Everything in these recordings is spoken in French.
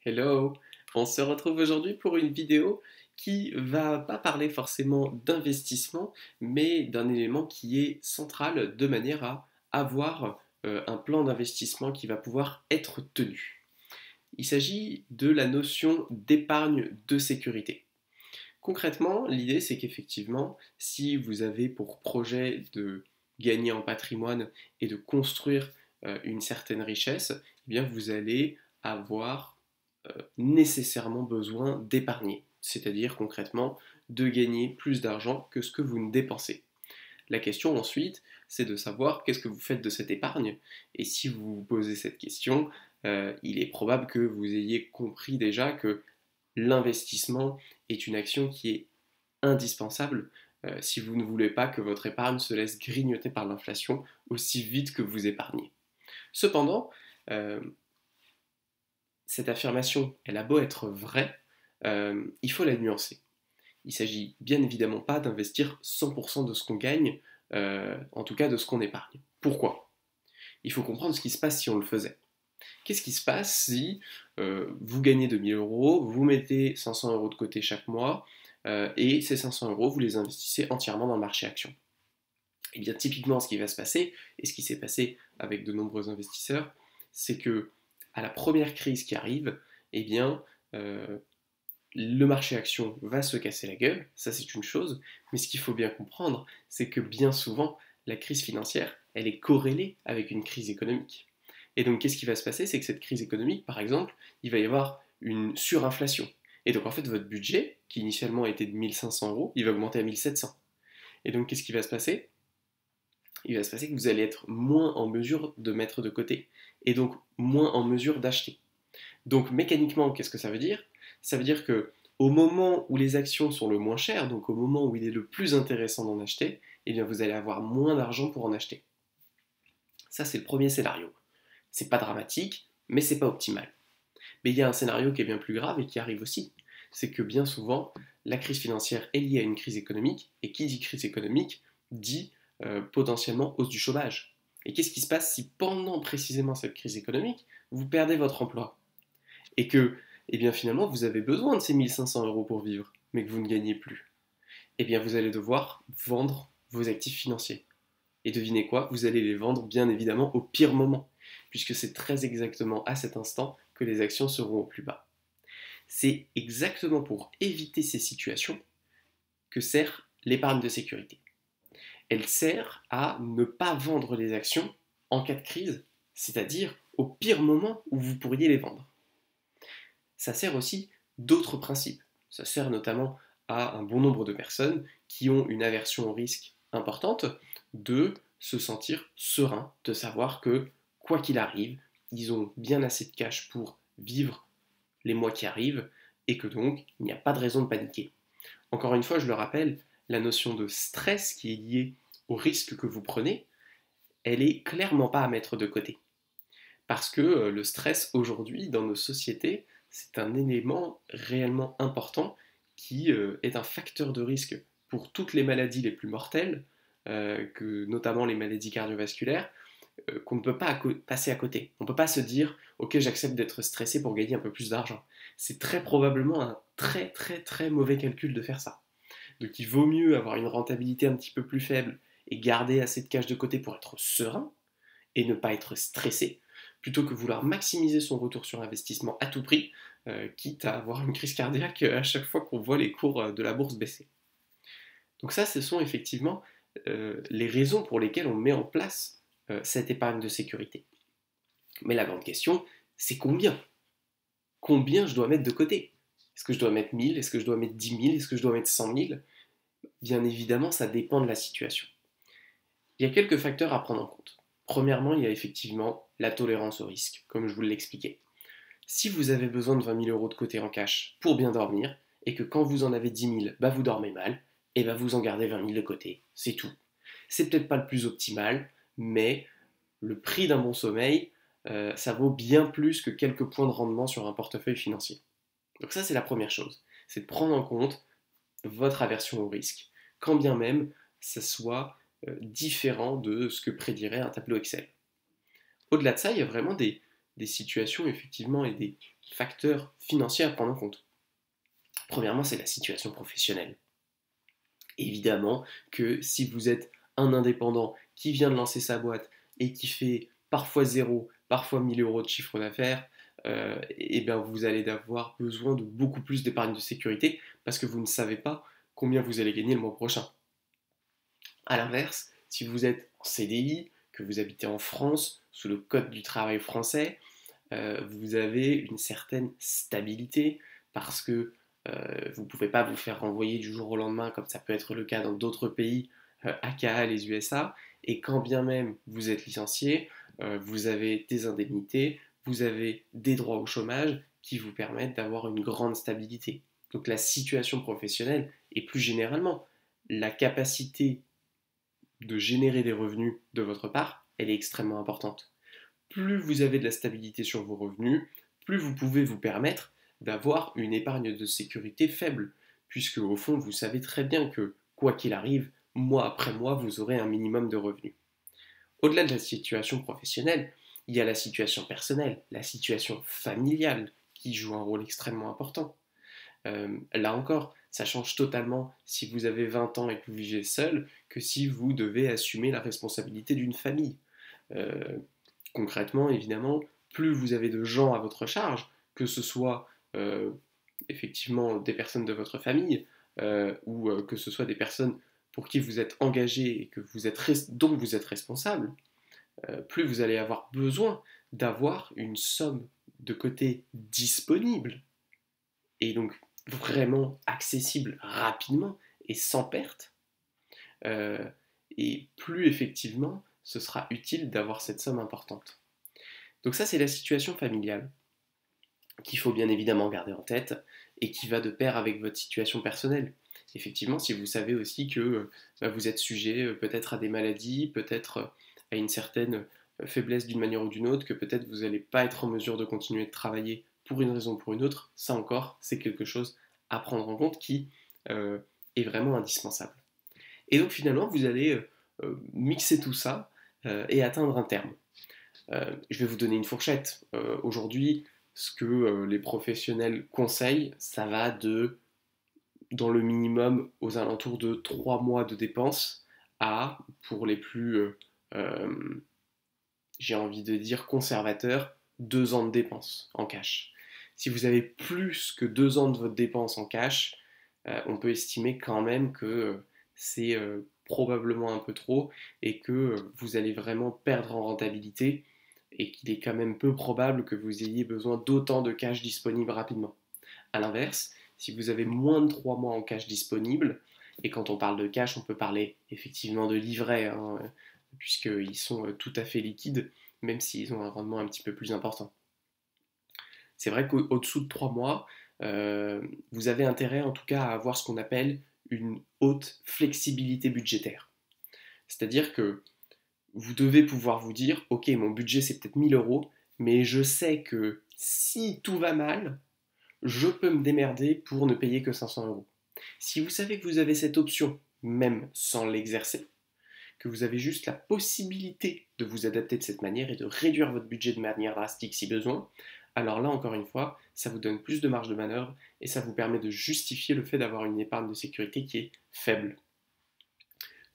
Hello, on se retrouve aujourd'hui pour une vidéo qui va pas parler forcément d'investissement, mais d'un élément qui est central de manière à avoir un plan d'investissement qui va pouvoir être tenu. Il s'agit de la notion d'épargne de sécurité. Concrètement, l'idée c'est qu'effectivement, si vous avez pour projet de gagner en patrimoine et de construire une certaine richesse, eh bien vous allez avoir nécessairement besoin d'épargner, c'est-à-dire concrètement de gagner plus d'argent que ce que vous ne dépensez. La question ensuite, c'est de savoir qu'est-ce que vous faites de cette épargne, et si vous vous posez cette question, il est probable que vous ayez compris déjà que l'investissement est une action qui est indispensable si vous ne voulez pas que votre épargne se laisse grignoter par l'inflation aussi vite que vous épargnez. Cependant, euh, cette affirmation, elle a beau être vraie, il faut la nuancer. Il ne s'agit bien évidemment pas d'investir 100% de ce qu'on gagne, en tout cas de ce qu'on épargne. Pourquoi? Il faut comprendre ce qui se passe si on le faisait. Qu'est-ce qui se passe si vous gagnez 2000 euros, vous mettez 500 euros de côté chaque mois, et ces 500 euros, vous les investissez entièrement dans le marché action? Et bien typiquement, ce qui va se passer, et ce qui s'est passé avec de nombreux investisseurs, c'est que à la première crise qui arrive, eh bien, euh, le marché action va se casser la gueule, ça c'est une chose, mais ce qu'il faut bien comprendre, c'est que bien souvent, la crise financière, elle est corrélée avec une crise économique. Et donc, qu'est-ce qui va se passer? C'est que cette crise économique, par exemple, il va y avoir une surinflation. Et donc, en fait, votre budget, qui initialement était de 1500 euros, il va augmenter à 1700. Et donc, qu'est-ce qui va se passer? Il va se passer que vous allez être moins en mesure de mettre de côté, et donc moins en mesure d'acheter. Donc mécaniquement, qu'est-ce que ça veut dire? Ça veut dire que au moment où les actions sont le moins chères, donc au moment où il est le plus intéressant d'en acheter, eh bien vous allez avoir moins d'argent pour en acheter. Ça c'est le premier scénario. C'est pas dramatique, mais c'est pas optimal. Mais il y a un scénario qui est bien plus grave et qui arrive aussi. C'est que bien souvent, la crise financière est liée à une crise économique, et qui dit crise économique dit potentiellement hausse du chômage. Et qu'est-ce qui se passe si pendant précisément cette crise économique, vous perdez votre emploi? Et que, eh bien finalement, vous avez besoin de ces 1500 euros pour vivre, mais que vous ne gagnez plus. Eh bien vous allez devoir vendre vos actifs financiers. Et devinez quoi? Vous allez les vendre bien évidemment au pire moment, puisque c'est très exactement à cet instant que les actions seront au plus bas. C'est exactement pour éviter ces situations que sert l'épargne de sécurité. Elle sert à ne pas vendre les actions en cas de crise, c'est-à-dire au pire moment où vous pourriez les vendre. Ça sert aussi d'autres principes. Ça sert notamment à un bon nombre de personnes qui ont une aversion au risque importante de se sentir serein, de savoir que quoi qu'il arrive, ils ont bien assez de cash pour vivre les mois qui arrivent et que donc il n'y a pas de raison de paniquer. Encore une fois, je le rappelle, la notion de stress qui est liée au risque que vous prenez, elle est clairement pas à mettre de côté. Parce que le stress aujourd'hui dans nos sociétés, c'est un élément réellement important qui est un facteur de risque pour toutes les maladies les plus mortelles, que, notamment les maladies cardiovasculaires, qu'on ne peut pas passer à côté. On ne peut pas se dire ok, j'accepte d'être stressé pour gagner un peu plus d'argent. C'est très probablement un très très très mauvais calcul de faire ça. Donc il vaut mieux avoir une rentabilité un petit peu plus faible et garder assez de cash de côté pour être serein et ne pas être stressé, plutôt que vouloir maximiser son retour sur investissement à tout prix, quitte à avoir une crise cardiaque à chaque fois qu'on voit les cours de la bourse baisser. Donc ça, ce sont effectivement les raisons pour lesquelles on met en place cette épargne de sécurité. Mais la grande question, c'est combien? Combien je dois mettre de côté? Est-ce que je dois mettre 1000? Est-ce que je dois mettre 10 000? Est-ce que je dois mettre 100 000? Bien évidemment, ça dépend de la situation. Il y a quelques facteurs à prendre en compte. Premièrement, il y a effectivement la tolérance au risque, comme je vous l'expliquais. Si vous avez besoin de 20 000 euros de côté en cash pour bien dormir, et que quand vous en avez 10 000, bah vous dormez mal, et bah vous en gardez 20 000 de côté, c'est tout. C'est peut-être pas le plus optimal, mais le prix d'un bon sommeil, ça vaut bien plus que quelques points de rendement sur un portefeuille financier. Donc ça, c'est la première chose, c'est de prendre en compte votre aversion au risque, quand bien même ça soit différent de ce que prédirait un tableau Excel. Au-delà de ça, il y a vraiment des situations effectivement et des facteurs financiers à prendre en compte. Premièrement, c'est la situation professionnelle. Évidemment que si vous êtes un indépendant qui vient de lancer sa boîte et qui fait parfois 0, parfois 1000 euros de chiffre d'affaires, et bien vous allez avoir besoin de beaucoup plus d'épargne de sécurité parce que vous ne savez pas combien vous allez gagner le mois prochain. A l'inverse, si vous êtes en CDI, que vous habitez en France, sous le code du travail français, vous avez une certaine stabilité parce que vous ne pouvez pas vous faire renvoyer du jour au lendemain comme ça peut être le cas dans d'autres pays, aka les USA, et quand bien même vous êtes licencié, vous avez des indemnités, vous avez des droits au chômage qui vous permettent d'avoir une grande stabilité. Donc la situation professionnelle et plus généralement la capacité de générer des revenus de votre part, elle est extrêmement importante. Plus vous avez de la stabilité sur vos revenus, plus vous pouvez vous permettre d'avoir une épargne de sécurité faible, puisque au fond, vous savez très bien que, quoi qu'il arrive, mois après mois, vous aurez un minimum de revenus. Au-delà de la situation professionnelle, il y a la situation personnelle, la situation familiale, qui joue un rôle extrêmement important. Là encore, ça change totalement si vous avez 20 ans et que vous vivez seul, que si vous devez assumer la responsabilité d'une famille. Euh, Concrètement, évidemment, plus vous avez de gens à votre charge, que ce soit effectivement des personnes de votre famille ou que ce soit des personnes pour qui vous êtes engagé et que dont vous êtes responsable, plus vous allez avoir besoin d'avoir une somme de côté disponible et donc vraiment accessible rapidement et sans perte. Euh, et plus effectivement, ce sera utile d'avoir cette somme importante. Donc ça, c'est la situation familiale qu'il faut bien évidemment garder en tête et qui va de pair avec votre situation personnelle. Effectivement, si vous savez aussi que vous êtes sujet peut-être à des maladies, peut-être à une certaine faiblesse d'une manière ou d'une autre, que peut-être vous n'allez pas être en mesure de continuer de travailler pour une raison ou pour une autre, ça encore, c'est quelque chose à prendre en compte qui est vraiment indispensable. Et donc finalement, vous allez mixer tout ça et atteindre un terme. Je vais vous donner une fourchette. Aujourd'hui, ce que les professionnels conseillent, ça va dans le minimum, aux alentours de 3 mois de dépenses à, pour les plus, j'ai envie de dire, conservateurs, 2 ans de dépenses en cash. Si vous avez plus que 2 ans de votre dépense en cash, on peut estimer quand même que c'est probablement un peu trop et que vous allez vraiment perdre en rentabilité et qu'il est quand même peu probable que vous ayez besoin d'autant de cash disponible rapidement. A l'inverse, si vous avez moins de 3 mois en cash disponible, et quand on parle de cash, on peut parler effectivement de livrets, hein, puisqu'ils sont tout à fait liquides, même s'ils ont un rendement un petit peu plus important. C'est vrai qu'au-dessous de 3 mois, vous avez intérêt en tout cas à avoir ce qu'on appelle une haute flexibilité budgétaire. C'est-à-dire que vous devez pouvoir vous dire, ok, mon budget c'est peut-être 1000 euros, mais je sais que si tout va mal, je peux me démerder pour ne payer que 500 euros. Si vous savez que vous avez cette option, même sans l'exercer, que vous avez juste la possibilité de vous adapter de cette manière et de réduire votre budget de manière drastique si besoin, alors là encore une fois, ça vous donne plus de marge de manœuvre et ça vous permet de justifier le fait d'avoir une épargne de sécurité qui est faible.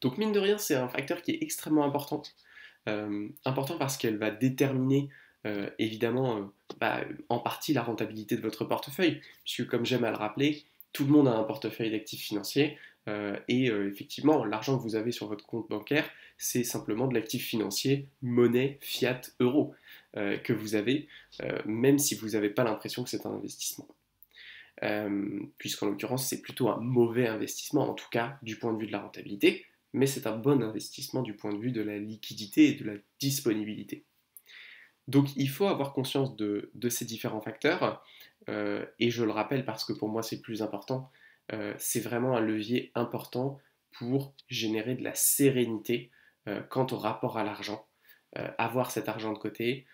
Donc mine de rien, c'est un facteur qui est extrêmement important. Important parce qu'elle va déterminer évidemment en partie la rentabilité de votre portefeuille, puisque comme j'aime à le rappeler, tout le monde a un portefeuille d'actifs financiers et effectivement l'argent que vous avez sur votre compte bancaire, c'est simplement de l'actif financier, monnaie, fiat, euro que vous avez, même si vous n'avez pas l'impression que c'est un investissement. Puisqu'en l'occurrence c'est plutôt un mauvais investissement, en tout cas du point de vue de la rentabilité, mais c'est un bon investissement du point de vue de la liquidité et de la disponibilité. Donc il faut avoir conscience de ces différents facteurs, et je le rappelle parce que pour moi c'est le plus important, c'est vraiment un levier important pour générer de la sérénité quant au rapport à l'argent. Avoir cet argent de côté,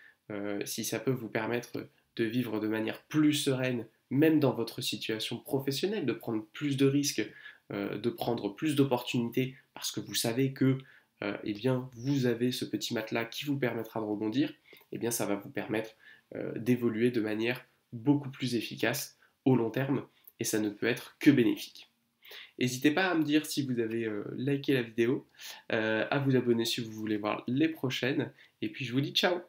si ça peut vous permettre de vivre de manière plus sereine, même dans votre situation professionnelle, de prendre plus de risques, de prendre plus d'opportunités, parce que vous savez que eh bien, vous avez ce petit matelas qui vous permettra de rebondir, eh bien, ça va vous permettre d'évoluer de manière beaucoup plus efficace au long terme et ça ne peut être que bénéfique. N'hésitez pas à me dire si vous avez liké la vidéo, à vous abonner si vous voulez voir les prochaines, et puis je vous dis ciao!